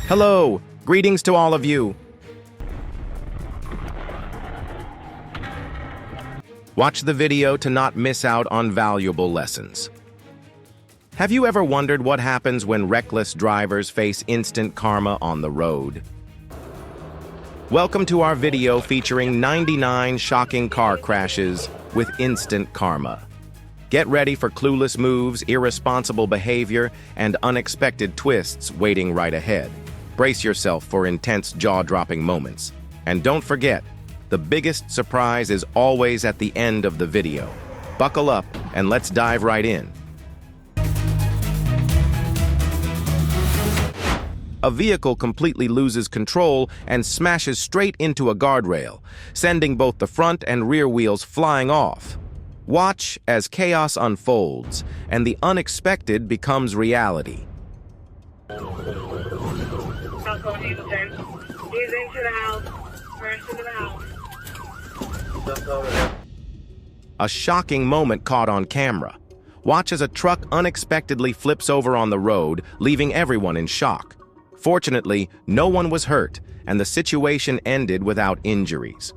Hello, greetings to all of you. Watch the video to not miss out on valuable lessons. Have you ever wondered what happens when reckless drivers face instant karma on the road? Welcome to our video featuring 99 shocking car crashes with instant karma. Get ready for clueless moves, irresponsible behavior, and unexpected twists waiting right ahead. Brace yourself for intense jaw-dropping moments. And don't forget, the biggest surprise is always at the end of the video. Buckle up and let's dive right in. A vehicle completely loses control and smashes straight into a guardrail, sending both the front and rear wheels flying off. Watch as chaos unfolds and the unexpected becomes reality. He's into the house. First into the house. A shocking moment caught on camera. Watch as a truck unexpectedly flips over on the road, leaving everyone in shock. Fortunately, no one was hurt, and the situation ended without injuries.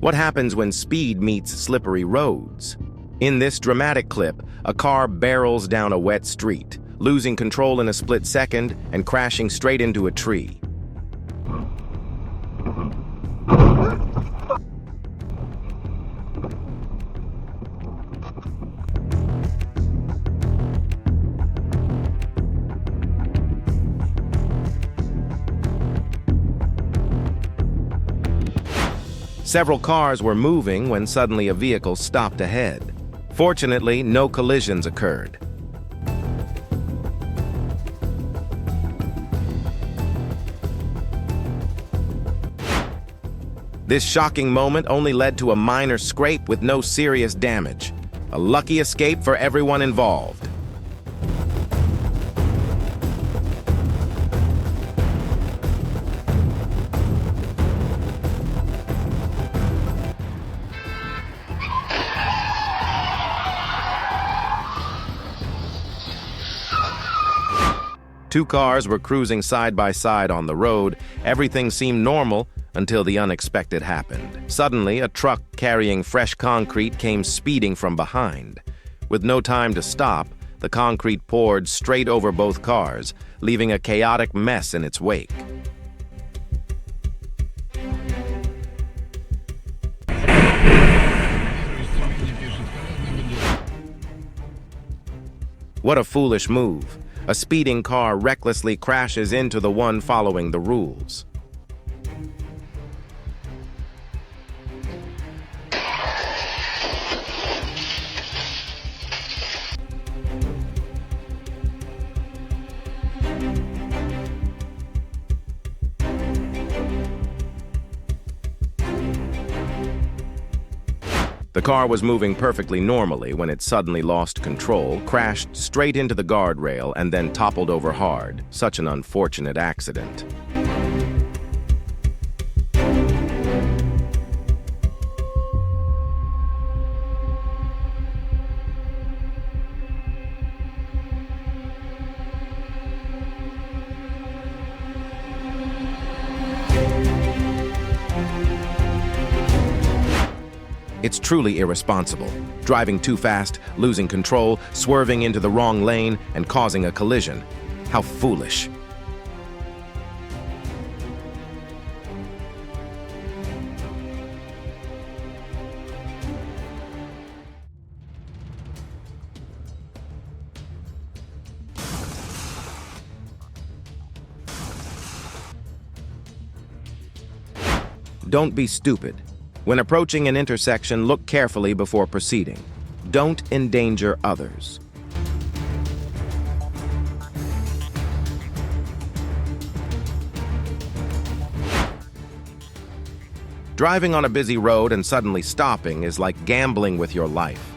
What happens when speed meets slippery roads? In this dramatic clip, a car barrels down a wet street, losing control in a split second and crashing straight into a tree. Several cars were moving when suddenly a vehicle stopped ahead. Fortunately, no collisions occurred. This shocking moment only led to a minor scrape with no serious damage. A lucky escape for everyone involved. Two cars were cruising side by side on the road. Everything seemed normal until the unexpected happened. Suddenly, a truck carrying fresh concrete came speeding from behind. With no time to stop, the concrete poured straight over both cars, leaving a chaotic mess in its wake. What a foolish move. A speeding car recklessly crashes into the one following the rules. The car was moving perfectly normally when it suddenly lost control, crashed straight into the guardrail, and then toppled over hard. Such an unfortunate accident. It's truly irresponsible. Driving too fast, losing control, swerving into the wrong lane, and causing a collision. How foolish. Don't be stupid. When approaching an intersection, look carefully before proceeding. Don't endanger others. Driving on a busy road and suddenly stopping is like gambling with your life.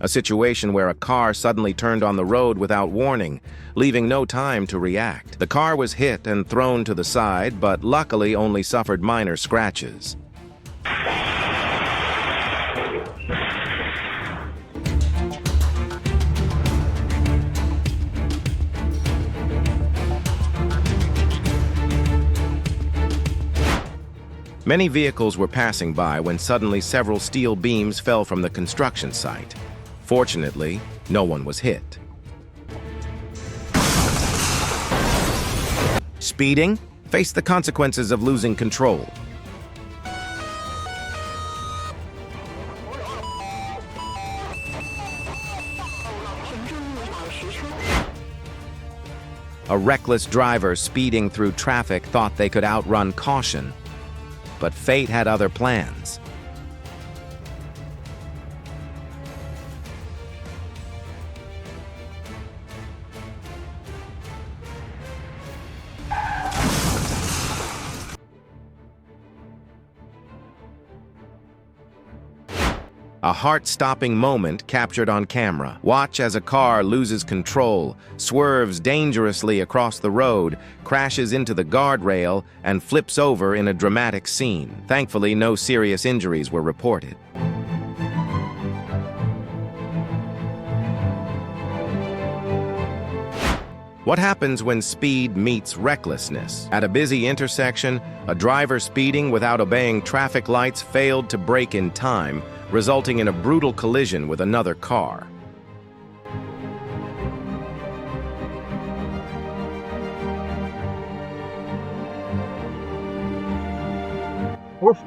a situation where a car suddenly turned on the road without warning, leaving no time to react. The car was hit and thrown to the side, but luckily only suffered minor scratches. Many vehicles were passing by when suddenly several steel beams fell from the construction site. Fortunately, no one was hit. Speeding? Face the consequences of losing control. A reckless driver speeding through traffic thought they could outrun caution, but fate had other plans. A heart-stopping moment captured on camera. Watch as a car loses control, swerves dangerously across the road, crashes into the guardrail, and flips over in a dramatic scene. Thankfully, no serious injuries were reported. What happens when speed meets recklessness? At a busy intersection, a driver speeding without obeying traffic lights failed to brake in time, resulting in a brutal collision with another car. Woof.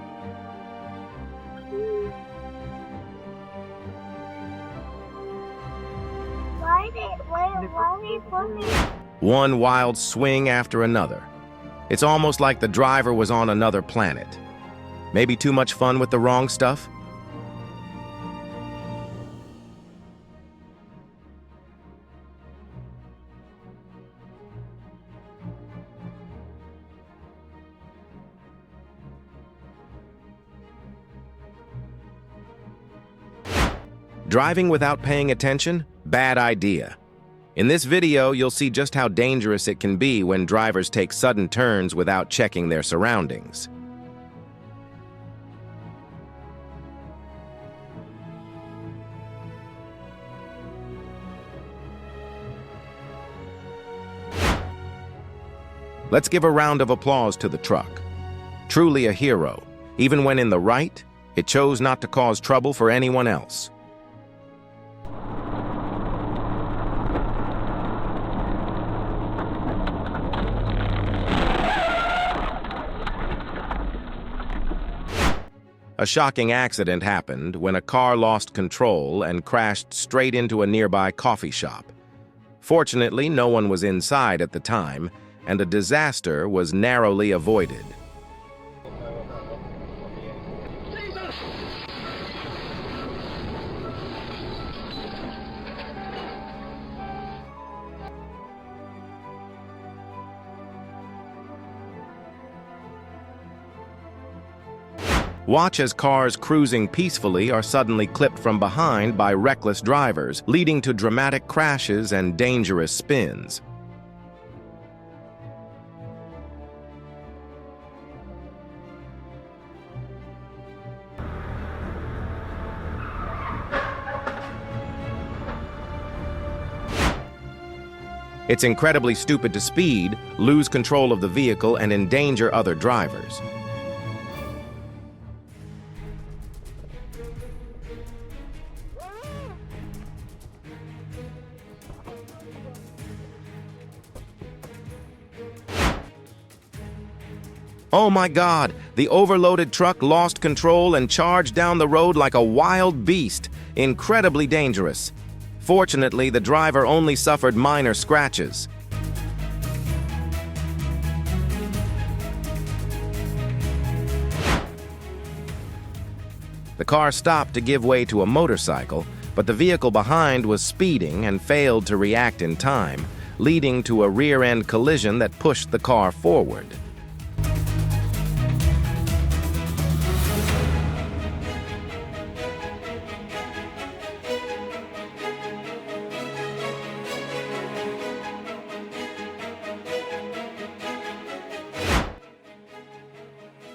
One wild swing after another. It's almost like the driver was on another planet. Maybe too much fun with the wrong stuff? Driving without paying attention? Bad idea. In this video, you'll see just how dangerous it can be when drivers take sudden turns without checking their surroundings. Let's give a round of applause to the truck. Truly a hero. Even when in the right, it chose not to cause trouble for anyone else. A shocking accident happened when a car lost control and crashed straight into a nearby coffee shop. Fortunately, no one was inside at the time, and a disaster was narrowly avoided. Watch as cars cruising peacefully are suddenly clipped from behind by reckless drivers, leading to dramatic crashes and dangerous spins. It's incredibly stupid to speed, lose control of the vehicle, and endanger other drivers. Oh my God! The overloaded truck lost control and charged down the road like a wild beast. Incredibly dangerous. Fortunately, the driver only suffered minor scratches. The car stopped to give way to a motorcycle, but the vehicle behind was speeding and failed to react in time, leading to a rear-end collision that pushed the car forward.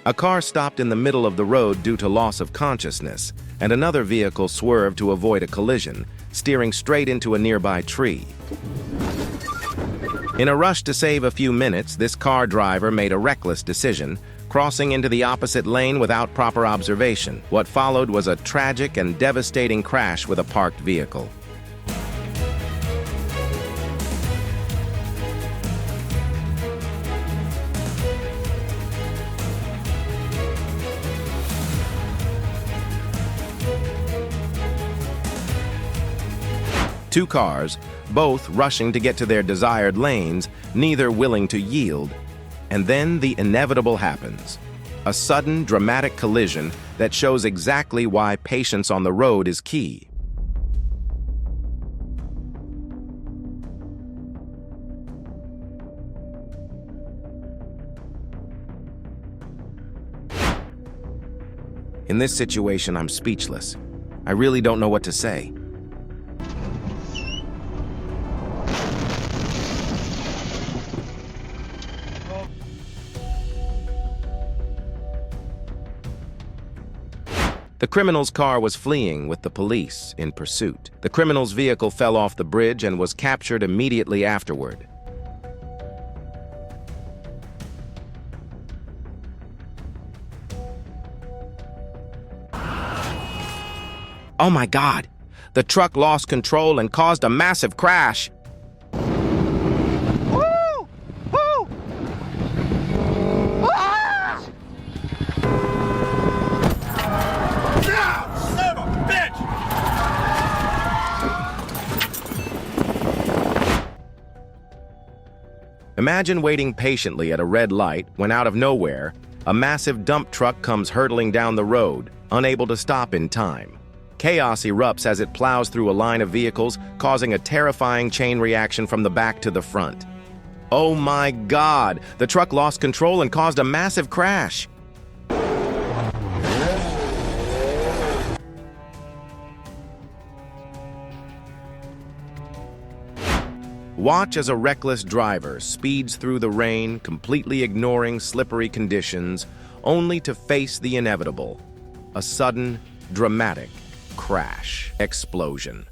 A car stopped in the middle of the road due to loss of consciousness, and another vehicle swerved to avoid a collision, steering straight into a nearby tree. In a rush to save a few minutes, this car driver made a reckless decision, crossing into the opposite lane without proper observation. What followed was a tragic and devastating crash with a parked vehicle. Two cars, both rushing to get to their desired lanes, neither willing to yield. And then the inevitable happens. A sudden, dramatic collision that shows exactly why patience on the road is key. In this situation, I'm speechless. I really don't know what to say. The criminal's car was fleeing with the police in pursuit. The criminal's vehicle fell off the bridge and was captured immediately afterward. Oh my God! The truck lost control and caused a massive crash. Imagine waiting patiently at a red light when out of nowhere, a massive dump truck comes hurtling down the road, unable to stop in time. Chaos erupts as it plows through a line of vehicles, causing a terrifying chain reaction from the back to the front. Oh my God! The truck lost control and caused a massive crash. Watch as a reckless driver speeds through the rain, completely ignoring slippery conditions, only to face the inevitable: a sudden, dramatic crash explosion.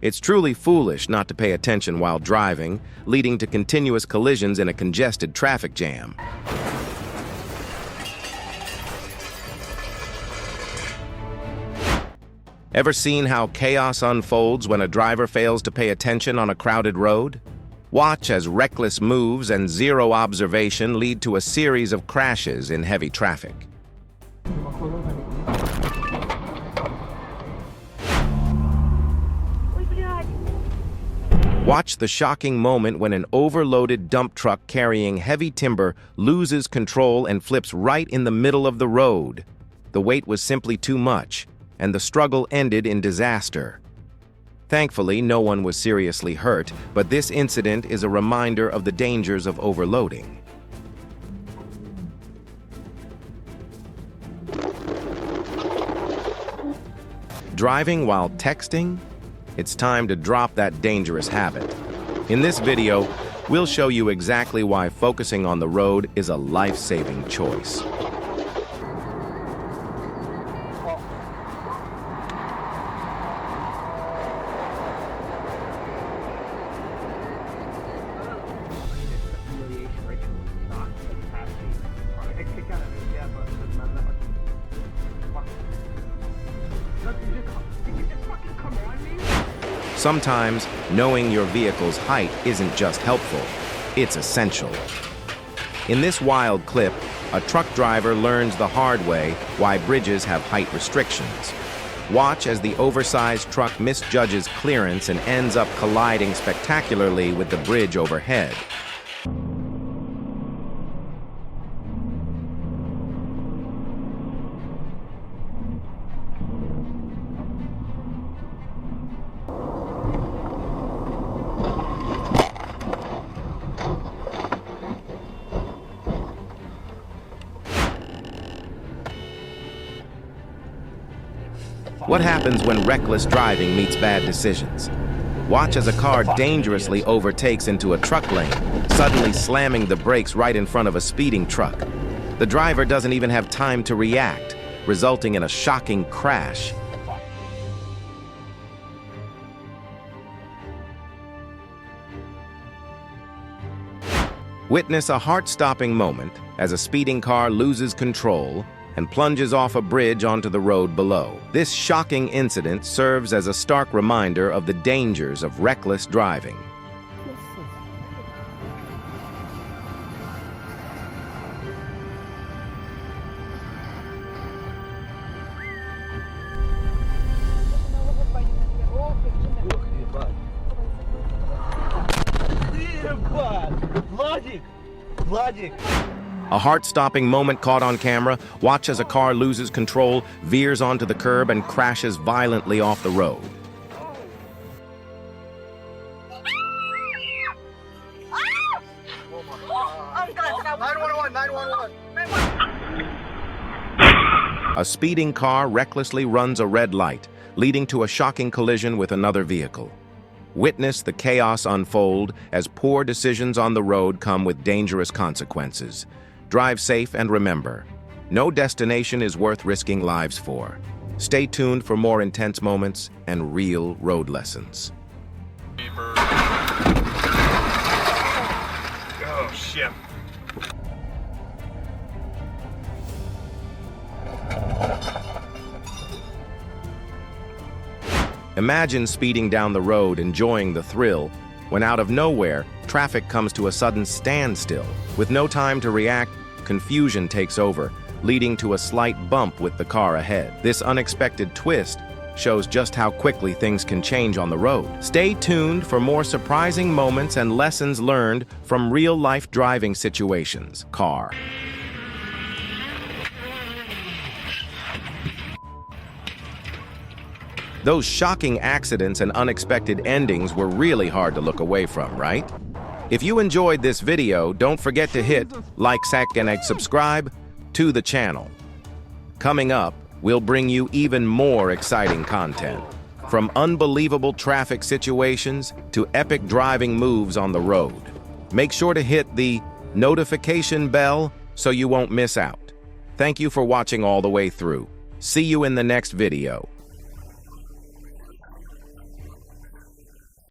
It's truly foolish not to pay attention while driving, leading to continuous collisions in a congested traffic jam. Ever seen how chaos unfolds when a driver fails to pay attention on a crowded road? Watch as reckless moves and zero observation lead to a series of crashes in heavy traffic. Watch the shocking moment when an overloaded dump truck carrying heavy timber loses control and flips right in the middle of the road. The weight was simply too much, and the struggle ended in disaster. Thankfully, no one was seriously hurt, but this incident is a reminder of the dangers of overloading. Driving while texting? It's time to drop that dangerous habit. In this video, we'll show you exactly why focusing on the road is a life-saving choice. Sometimes, knowing your vehicle's height isn't just helpful, it's essential. In this wild clip, a truck driver learns the hard way why bridges have height restrictions. Watch as the oversized truck misjudges clearance and ends up colliding spectacularly with the bridge overhead. What happens when reckless driving meets bad decisions? Watch as a car dangerously overtakes into a truck lane, suddenly slamming the brakes right in front of a speeding truck. The driver doesn't even have time to react, resulting in a shocking crash. Witness a heart-stopping moment as a speeding car loses control and plunges off a bridge onto the road below. This shocking incident serves as a stark reminder of the dangers of reckless driving. A heart-stopping moment caught on camera. Watch as a car loses control, veers onto the curb, and crashes violently off the road. A speeding car recklessly runs a red light, leading to a shocking collision with another vehicle. Witness the chaos unfold as poor decisions on the road come with dangerous consequences. Drive safe and remember, no destination is worth risking lives for. Stay tuned for more intense moments and real road lessons. Oh, shit. Imagine speeding down the road, enjoying the thrill, when out of nowhere, traffic comes to a sudden standstill. With no time to react, confusion takes over, leading to a slight bump with the car ahead. This unexpected twist shows just how quickly things can change on the road. Stay tuned for more surprising moments and lessons learned from real-life driving situations. Car. Those shocking accidents and unexpected endings were really hard to look away from, right? If you enjoyed this video, don't forget to hit like, and subscribe to the channel. Coming up, we'll bring you even more exciting content, from unbelievable traffic situations to epic driving moves on the road. Make sure to hit the notification bell so you won't miss out. Thank you for watching all the way through. See you in the next video.